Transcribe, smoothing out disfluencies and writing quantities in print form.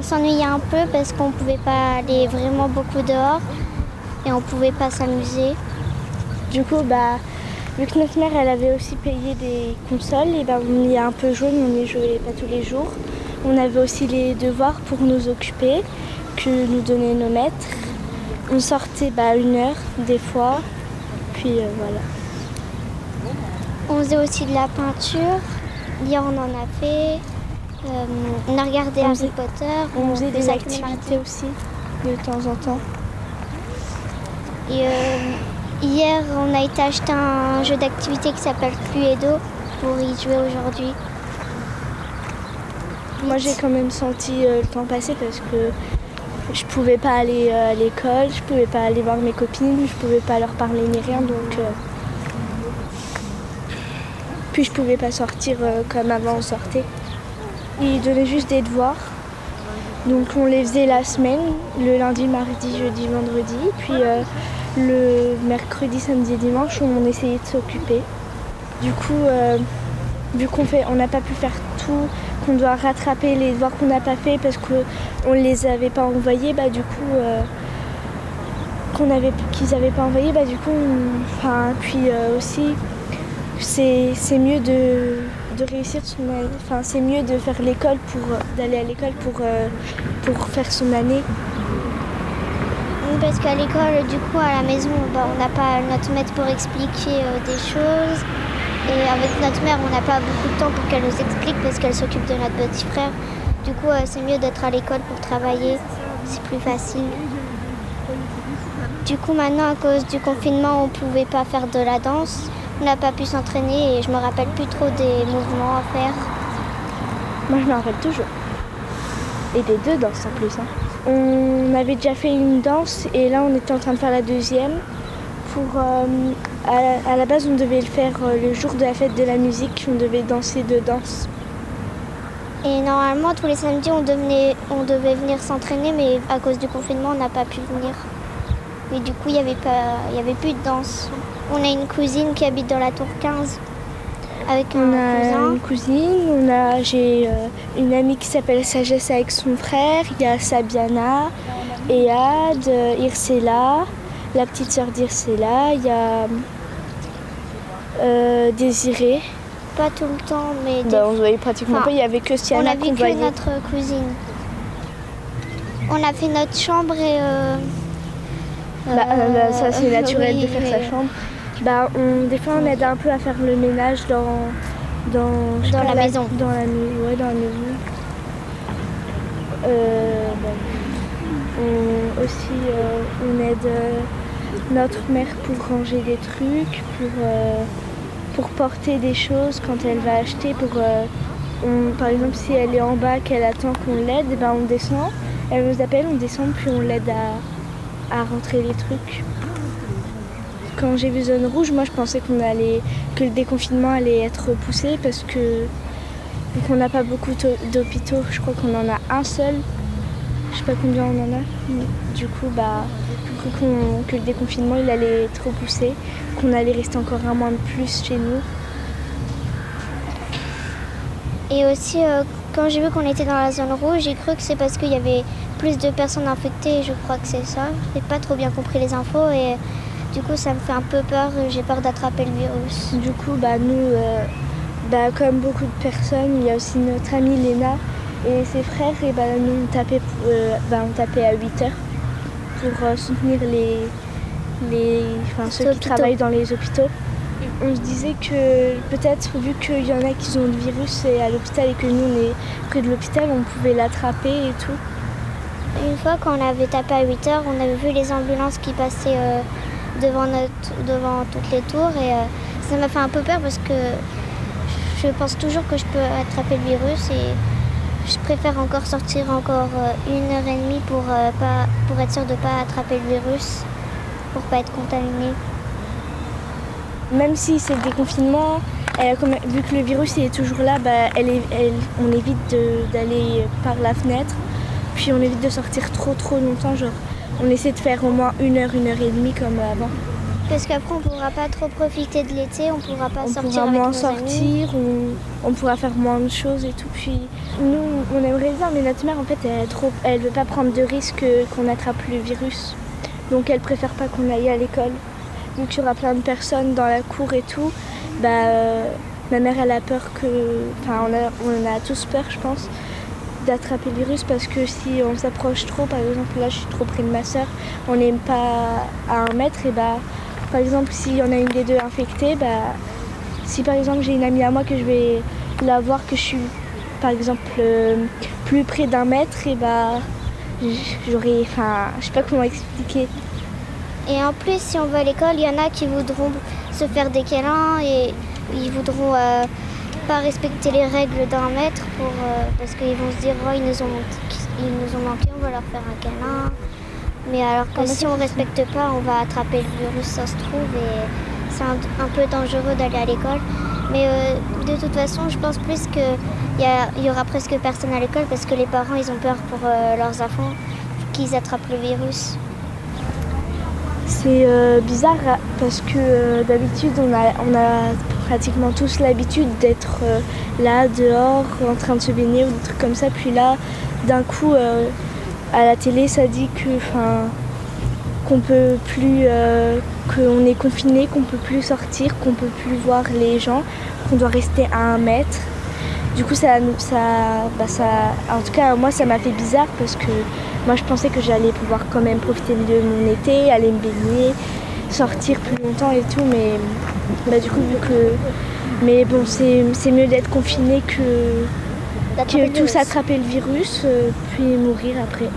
s'ennuyait un peu parce qu'on ne pouvait pas aller vraiment beaucoup dehors et on ne pouvait pas s'amuser. Du coup, vu que notre mère elle avait aussi payé des consoles, et on y a un peu joué, mais on n'y jouait pas tous les jours. On avait aussi les devoirs pour nous occuper, que nous donnaient nos maîtres. On sortait 1 heure des fois, puis voilà. On faisait aussi de la peinture. Hier, on en a fait. On a regardé Harry Potter. On faisait des activités aussi, de temps en temps. Et hier, on a été acheter un jeu d'activité qui s'appelle Cluedo pour y jouer aujourd'hui. Moi, j'ai quand même senti le temps passer parce que je pouvais pas aller à l'école, je pouvais pas aller voir mes copines, je pouvais pas leur parler ni rien, donc... Puis je pouvais pas sortir comme avant on sortait. Ils donnaient juste des devoirs. Donc on les faisait la semaine, le lundi, mardi, jeudi, vendredi. Puis le mercredi, samedi et dimanche, on essayait de s'occuper. Du coup, vu on n'a pas pu faire tout, qu'on doit rattraper les devoirs qu'on n'a pas fait parce qu'on ne les avait pas envoyés, qu'ils n'avaient pas envoyés, aussi c'est mieux de réussir c'est mieux de faire l'école d'aller à l'école pour faire son année. Parce qu'à l'école, du coup, à la maison, on n'a pas notre maître pour expliquer des choses. Et avec notre mère, on n'a pas beaucoup de temps pour qu'elle nous explique parce qu'elle s'occupe de notre petit frère. Du coup, c'est mieux d'être à l'école pour travailler. C'est plus facile. Du coup, maintenant, à cause du confinement, on ne pouvait pas faire de la danse. On n'a pas pu s'entraîner et je me rappelle plus trop des mouvements à faire. Moi, je me rappelle toujours. Et des 2 danses en plus. On avait déjà fait une danse et là, on était en train de faire la deuxième. À la base, on devait le faire le jour de la fête de la musique. On devait danser 2 danses. Et normalement, tous les samedis, on devait venir s'entraîner, mais à cause du confinement, on n'a pas pu venir. Et du coup, il n'y avait plus de danse. On a une cousine qui habite dans la tour 15 avec un cousin. On a une cousine, j'ai une amie qui s'appelle Sagesse avec son frère. Il y a Sabiana, Ehad, Irsela, la petite sœur d'Irsela. Il y a Désirée. Pas tout le temps, mais... on ne voyait pratiquement pas, il n'y avait que Siana qu'on voyait. On a vu que notre cousine. On a fait notre chambre et... ça c'est naturel de faire sa chambre. Des fois on aide un peu à faire le ménage dans la maison. Dans la maison. On aide notre mère pour ranger des trucs, pour porter des choses quand elle va acheter. Par exemple, si elle est en bas, qu'elle attend qu'on l'aide, on descend. Elle nous appelle, on descend, puis on l'aide à rentrer les trucs. Quand j'ai vu zone rouge, moi je pensais que le déconfinement allait être repoussé parce qu'on n'a pas beaucoup d'hôpitaux. Je crois qu'on en a un seul. Je sais pas combien on en a. Du coup, j'ai cru que le déconfinement il allait être repoussé, qu'on allait rester encore un mois de plus chez nous. Et aussi, quand j'ai vu qu'on était dans la zone rouge, j'ai cru que c'est parce qu'il y avait plus de personnes infectées. Je crois que c'est ça. J'ai pas trop bien compris les infos et du coup, ça me fait un peu peur. J'ai peur d'attraper le virus. Du coup, nous, comme beaucoup de personnes, il y a aussi notre amie Léna et ses frères. Et nous, on tapait à 8h pour soutenir ceux qui travaillent dans les hôpitaux. On se disait que peut-être, vu qu'il y en a qui ont le virus à l'hôpital et que nous, on est près de l'hôpital, on pouvait l'attraper et tout. Une fois, quand on avait tapé à 8h, on avait vu les ambulances qui passaient devant toutes les tours et ça m'a fait un peu peur parce que je pense toujours que je peux attraper le virus et je préfère encore sortir 1h30 pour être sûre de ne pas attraper le virus, pour ne pas être contaminée. Même si c'est le déconfinement, vu que le virus est toujours là, on évite d'aller par la fenêtre, puis on évite de sortir trop longtemps, on essaie de faire au moins 1h, 1h30 comme avant. parce qu'après on pourra pas trop profiter de l'été, on pourra pas On sortir pourra avec moins nos amis. sortir, on pourra faire moins de choses et tout. Puis nous, on aimerait bien, mais notre mère, en fait, elle veut pas prendre de risque qu'on attrape le virus. Donc elle préfère pas qu'on aille à l'école. Vu qu'il y aura plein de personnes dans la cour et tout, ma mère, elle a peur que... Enfin, on a tous peur, je pense, d'attraper le virus parce que si on s'approche trop, par exemple, là, je suis trop près de ma soeur, on n'est pas à 1 mètre, et par exemple, s'il y en a une des deux infectée, si par exemple j'ai une amie à moi que je vais la voir, que je suis par exemple plus près d'1 mètre, j'aurais, je sais pas comment expliquer. Et en plus, si on va à l'école, il y en a qui voudront se faire des câlins et ils voudront pas respecter les règles d'1 mètre parce qu'ils vont se dire oh, ils nous ont manqué, on va leur faire un câlin. Mais alors que si on respecte pas, on va attraper le virus, ça se trouve, et c'est un peu dangereux d'aller à l'école. Mais de toute façon, je pense plus qu'il y aura presque personne à l'école parce que les parents, ils ont peur pour leurs enfants qu'ils attrapent le virus. C'est bizarre parce que d'habitude on a pratiquement tous l'habitude d'être là dehors en train de se baigner ou des trucs comme ça. Puis là, d'un coup, à la télé, ça dit qu'on peut plus, qu'on est confiné, qu'on peut plus sortir, qu'on peut plus voir les gens, qu'on doit rester à 1 mètre. Du coup, en tout cas, moi, ça m'a fait bizarre parce que moi, je pensais que j'allais pouvoir quand même profiter de mon été, aller me baigner, sortir plus longtemps et tout, mais du coup, mais bon, c'est mieux d'être confiné que tous attraper le virus, puis mourir après.